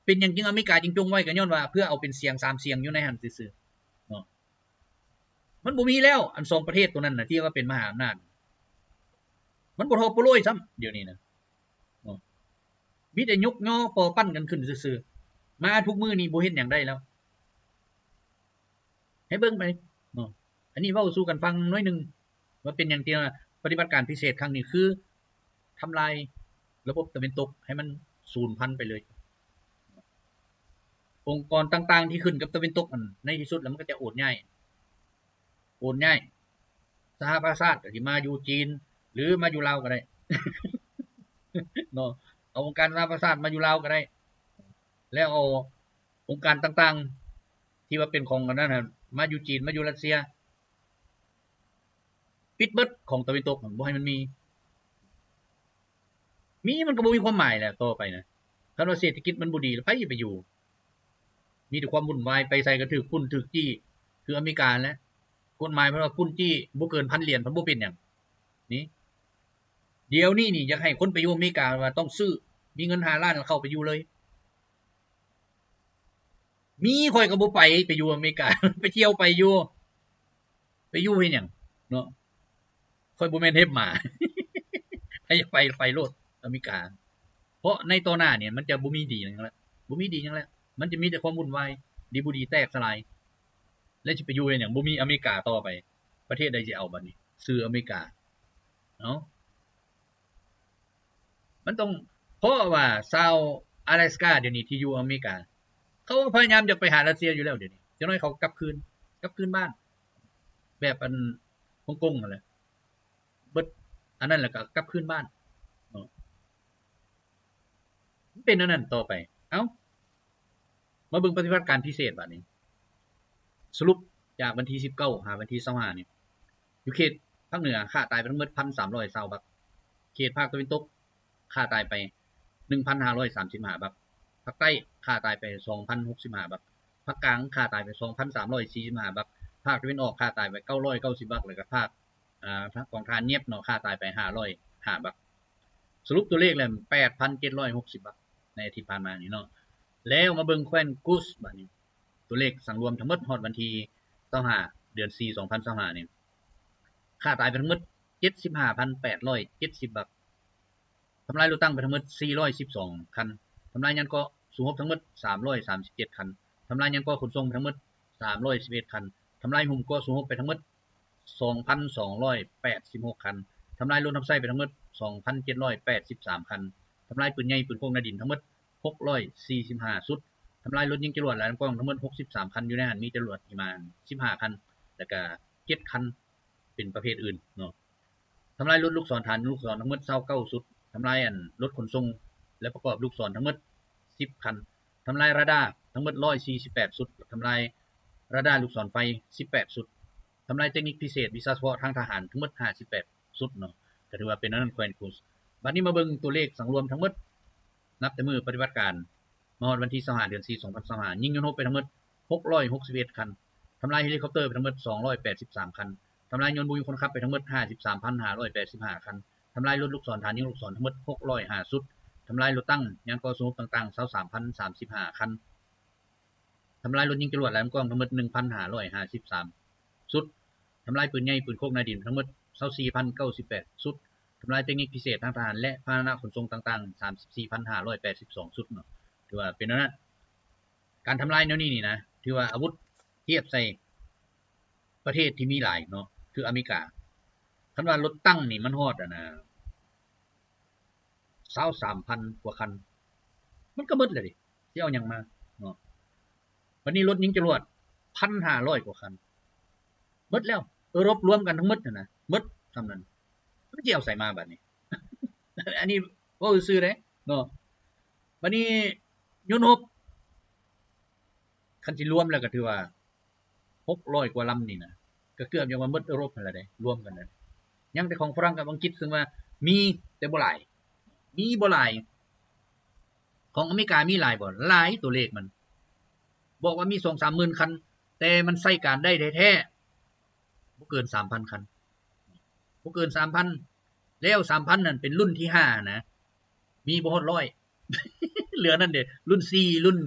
เป็นอย่างจริงอเมริกาจึงจงไว้ก็ย้อนว่าเพื่อเอาเป็นเสียง3เสียงอยู่ในหันซื่อๆเนาะมันบ่มีแล้วอัน2 ประเทศตัวนั้นน่ะที่ว่าเป็นมหาอำนาจมันบ่ทอปโลยซ้ำเดี๋ยวนี้นะเนาะมีแต่ยกย่อปอปั้นกันขึ้นซื่อๆมาทุกมื้อนี้บ่เฮ็ดหยังได้แล้วให้เบิ่งไปเนาะอันนี้เว้าสู่กันฟังน้อยนึงว่าเป็นหยังที่ว่าปฏิบัติการพิเศษครั้งนี้คือทำลายระบบตะวันตกให้มันสูญพันธุ์ไปเลยองค์กรต่างๆที่ขึ้นกับตะวันตกในที่สุดแล้วมันก็จะโอนง่ายสหประชาชาติก็สิมาอยู่จีนหรือมาอยู่ลาวก็ได้ เนาะเอาองค์การสหประชาชาติมาอยู่ลาวก็ได้แล้วเอาองค์การต่างๆที่ว่าเป็นของกันนั้นน่ะมาอยู่จีนมาอยู่รัสเซียปิดเบิดของตะวันตกบ่ให้มันมีมันก็บ่มีความหมายแหละต่อไปนะคันว่าเศรษฐกิจมันบ่ดีแล้วไผสิไปอยู่มีแต่ความวุ่นวายไปใส่ก็ถูกปล้นถูกจี้คืออเมริกาแหละกฎหมายมันว่าปล้นจี้บ่เกิน 1,000 เหรียญมันบ่เป็นหยังนี่เดี๋ยวนี้นี่อยากให้คนไปอยู่อเมริกาว่าต้องซื้อมีเงิน5 ล้านเข้าไปอยู่เลยมีข่อยก็บ่ไปอยู่อเมริกา ไปเที่ยวไปอยู่เฮ็ดหยังเนาะข่อยบ่แม่นเฮ็บหมา ถ้าอยากไปโลดอเมริกาเพราะในต่อหน้าเนี่ยมันจะบ่มีดีหยังแล้วบ่มีดีหยังแล้วมันจะมีแต่ความวุ่นวายดีบ่ดีแตกสลายแล้วสิไปอยู่เฮ็ดหยังบ่มีอเมริกาต่อไปประเทศใดสิเอาบัดนี้ซื้ออเมริกาเนาะมันต้องเพราะว่าชาว阿拉斯加เดี๋ยวนี้ที่อยู่อเมริกาเขาพยายามจะไปหารัสเซียอยู่แล้วเดี๋ยวนี้จังน้อยเขากลับคืนบ้านแบบอันฮ่องกงนั่นแหละเบิดอันนั้นแหละก็กลับคืนบ้านเนาะเป็นอันนั้นต่อไปเอ้ามาเบิ่งปฏิบัติการพิเศษบัดนี้สรุปจากวันที่19หาวันที่25นี่อยู่เขตภาคเหนือฆ่าตายไปทั้งหมด 1,320 บักเขตภาคตะวันตกฆ่าตายไป 1,535 บักภาคใต้ฆ่าตายไป 2,065 บักภาคกลางฆ่าตายไป 2,345 บักภาคตะวันออกฆ่าตายไป990 บักแล้วก็ภาคกองทานเงียบเนาะฆ่าตายไป505 บักสรุปตัวเลขแล้ว 8,760 บักในอาทิตย์ผ่านมานี่เนาะแล้วมาเบิ่งแคว้นกุสบัดนี้ตัวเลขสังรวมทั้งหมดฮอดวันที่25เดือน4 2025นี่ฆ่าตายไปทั้งหมด 75,870 บักทำลายรถตั้งไปทั้งหมด412 คันทำลายยันเกาะสูงบทั้งหมด337 คันทำลายยันเกาะขนส่งทั้งหมด311 คันทำลายหุ่มเกาะสูงบไปทั้งหมด 2,286 คันทำลายรถน้ำไส้ไปทั้งหมด 2,783 คันทำลายปืนใหญ่ปืนพกในดินทั้งหมด645 ชุดทำลายรถยิงจรวดหลายกล้องทั้งหมด63 คันอยู่ในหันมีจรวดประมาณ15 คันแล้วก็7 คันเป็นประเภทอื่นเนาะทำลายรถลูกศรฐานลูกศรทั้งหมด29 ชุดทำลายรถขนส่งและประกอบลูกศรทั้งหมด10 คันทำลายราดาร์ทั้งหมด148 ชุดทำลายราดาร์ลูกศรไฟ18 ชุดทำลายเทคนิคพิเศษวิชาเฉพาะทางทหารทั้งหมด58 ชุดเนาะก็ถือว่าเป็นนั้นแคว้นกุสบัดนี้มาเบิ่งตัวเลขสังรวมทั้งหมดนับแต่มื้อปฏิบัติการมาฮอดวันที่25เดือน4 2025ยิงยนต์ไปทั้งหมด661 คันทำลายเฮลิคอปเตอร์ไปทั้งหมด283 คันท ทำลายยนต์บุยคนขับไปทั้งหมด 53,585 คันทำลายรถลูกศรฐานยิงลูกศรทั้งหมด605ชุดทำลายรถตั้งยานก่อสู้ต่างๆ 23,035 คันทำลายรถยิงจรวดแหลมกล้องทั้งหมด 1,553 ชุดทำลายปืนใหญ่ปืนโคกในดินทั้งหมด 24,098 ชุดทำลายเทคนิคพิเศษทางทหารและพาหนะขนส่งต่างๆ 34,582 ชุดเนาะถือว่าเป็นนั้นการทำลายแนวนี้นี่นะถือว่าอาวุธเทียบใส่ประเทศที่มีหลายเนาะคืออเมริกาคันว่ารถตั้งนี่มันฮอดนะ23,000 กว่าคันมันก็หมดเลยดิที่เอาอย่างมาเนาะวันนี้รถยิงจรวด 1,500 กว่าคันหมดแล้วรบรวมกันทั้งหมดนะหมดทำนั้นมันจะเอาใส่มาแบบนี้ อันนี้ว่าซื้อได้เนาะวันนี้ยุนฮบคันที่รวมแล้วก็ถือว่า600 กว่าลำนี่นะก็เกือบจะมาหมดรบอะไรได้รวมกันนะยังแต่ของฝรั่งกับอังกฤษซึ่งว่ามีแต่บ่หลายมีบ่หลายของอเมริกามีหลายบ่หลายตัวเลขมันบอกว่ามี 2-3 หมื่นคันแต่มันใช้การได้แท้ๆบ่เกิน 3,000 คันบ่เกิน 3,000 แล้ว 3,000 นั่นเป็นรุ่นที่5นะมีบ่ฮอด100 เหลือนั่นเด้รุ่น4รุ่น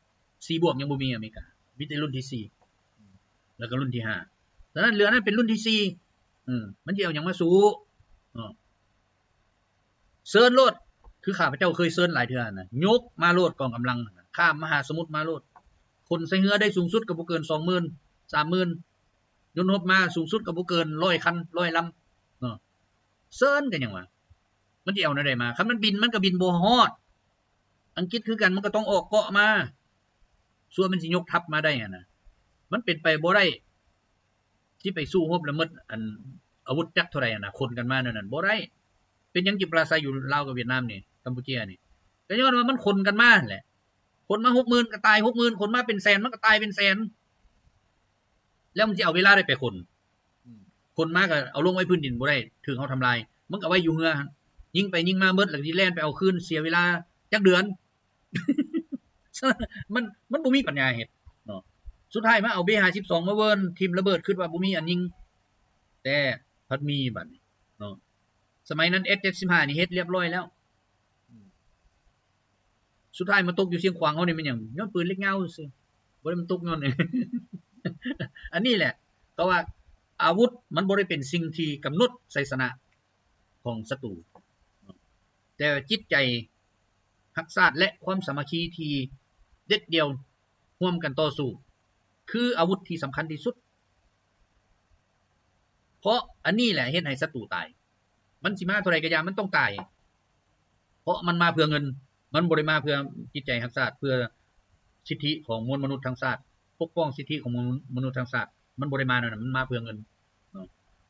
4บวกยังบ่มีอเมริกามีแต่รุ่นที่4แล้วก็รุ่นที่5ฉะนั้นเหลือนั่นเป็นรุ่นที่4มันสิเอาหยังมาสู้เซิร์นโลดคือข้าพเจ้าเคยเซิร์นหลายเทื่อนะยกมาโลดกองกำลังข้ามมหาสมุทรมาโลดคนใส่เรือได้สูงสุดก็บ่เกิน 20,000 30,000 ยนต์รบมาสูงสุดก็บ่เกิน100 คัน100 ลำเนาะเซิร์นกันหยังวะมันสิเอาแนวใดมาคันมันบินมันก็บินบ่ฮอดอังกฤษคือกันมันก็ต้องออกเกาะมาส่วนมันสิยกทัพมาได้นะมันเป็นไปบ่ได้ที่ไปสู้รบแล้วหมดอันอาวุธจักเท่าใดนะคนกันมานั่นบ่ได้เป็นหยังจิปราศัยอยู่ลาวกับเวียดนามนี่กัมพูชานี่ก็ย้อนว่ามันคนกันมาแหละคนมา 60,000 ก็ตาย 60,000 คนมาเป็นแสนมันก็ตายเป็นแสนแล้วมันสิเอาเวลาได้ไปคนมาก็เอาลงไว้พื้นดินบ่ได้ถึงเฮาทำลายมันก็ไว้อยู่เฮือยิงไปยิงมาเบิดแล้วสิแล่นไปเอาคืนเสียเวลาจักเดือน มันบ่มีปัญญาเฮ็ดเนาะสุดท้ายมาเอา B52 มาเวิ้นทิ่มระเบิดคิดว่าบ่มีอันยิงแต่พัดมีบัดนี้เนาะสมัยนั้น S75 นี่เฮ็ดเรียบร้อยแล้วสุดท้ายมาตกอยู่เชียงขวางเฮานี่มันหยังย้อนปืนเล็กเงาซื่อบ่ได้มันตกย้อน อันนี้แหละเพราะว่าอาวุธมันบ่ได้เป็นสิ่งที่กำหนดชัยชนะของศัตรูแต่จิตใจรักษาและความสามัคคีที่เด็ดเดี่ยวร่วมกันต่อสู้คืออาวุธที่สำคัญที่สุดเพราะอันนี้แหละเฮ็ดให้ศัตรูตายมันสิมาเท่าใดก็ยามมันต้องตายเพราะมันมาเพื่อเงินมันบ่ได้มาเพื่อจิตใจรักษาเพื่อสิทธิของมวลมนุษย์ทั้งชาติปกป้องสิทธิของมนุษย์ทั้งชาติมันบ่ได้มานั่นน่ะมันมาเพื่อเงินเนาะ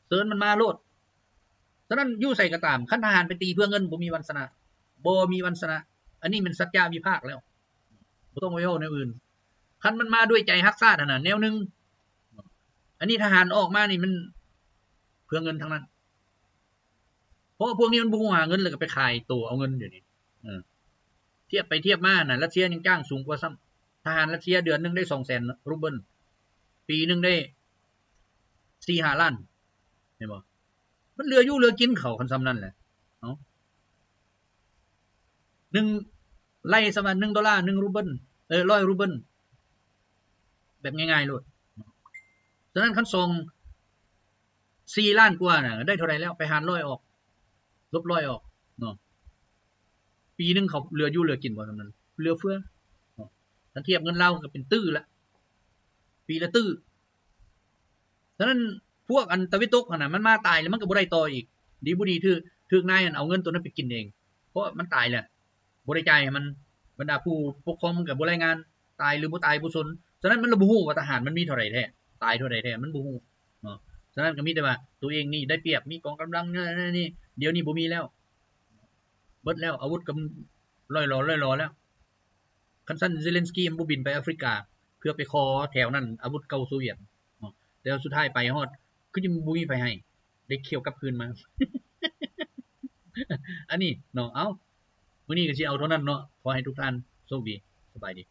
เซิร์นมันมาโลดฉะนั้นอยู่ใส่ก็ตามคันทหารไปตีเพื่อเงินบ่มีวันชนะบ่มีวันชนะอันนี้มันสัจจะวิภาคแล้วบ่ต้องไปเว้าแนวอื่นคันมันมาด้วยใจรักษานั่นน่ะแนวนึงอันนี้ทหารออกมานี่มันเพื่อเงินทั้งนั้นเพราะพวกนี้มันบ่ฮู้หาเงินแล้วก็ไปขายตัวเอาเงินเดี๋ยวนี้เทียบไปเทียบมาน่ะรัสเซียยังจ้างสูงกว่าซ้ำทหารรัสเซียเดือนนึงได้ 200,000 รูเบิลปีนึงได้ 4-5 ล้านเห็นบ่มันเหลืออยู่เหลือกินเขาคันซ้ำนั่นแหละเนาะ1ไล่ซะว่า$1 1 รูเบิล100 รูเบิลแบบง่ายๆโลดฉะนั้นคันส่ง4 ล้านกว่าน่ะได้เท่าไหร่แล้วไปหาร100ออกลบ100ออกเนาะปีนึงเขาเหลืออยู่เหลือกินบ่ซำนั้นเหลือเฟือถ้าเทียบเงินลาวก็เป็นตื้อละปีละตื้อฉะนั้นพวกอันตะวิตกน่ะมันมาตายแล้วมันก็บ่ได้ต่ออีกดีบ่ดีถึกนายเอาเงินตัวนั้นไปกินเองเพราะมันตายแล้วบ่ได้จ่ายให้มันบรรดาผู้ปกครองมันก็บ่รายงานตายหรือบ่ตายบ่สนฉะนั้นมันบ่ฮู้ว่าทหารมันมีเท่าใดแท้ตายเท่าใดแท้มันบ่ฮู้เนาะฉะนั้นก็มีแต่ว่าตัวเองนี่ได้เปรียบมีกองกำลังนี่เดี๋ยวนี้บ่มีแล้วเบิดแล้วอาวุธก็ร่อยหรอแล้วคันซั่นเซเลนสกี้มันบ่บินไปแอฟริกาเพื่อไปขอแถวนั้นอาวุธเก่าโซเวียตเนาะแล้วสุดท้ายไปฮอดคือยังบ่มีไผให้ได้เคี่ยวกลับคืนมา อันนี้เนาะมื้อนี้ก็สิเอาเท่านั้นเนาะขอให้ทุกท่านโชคดีสบายดี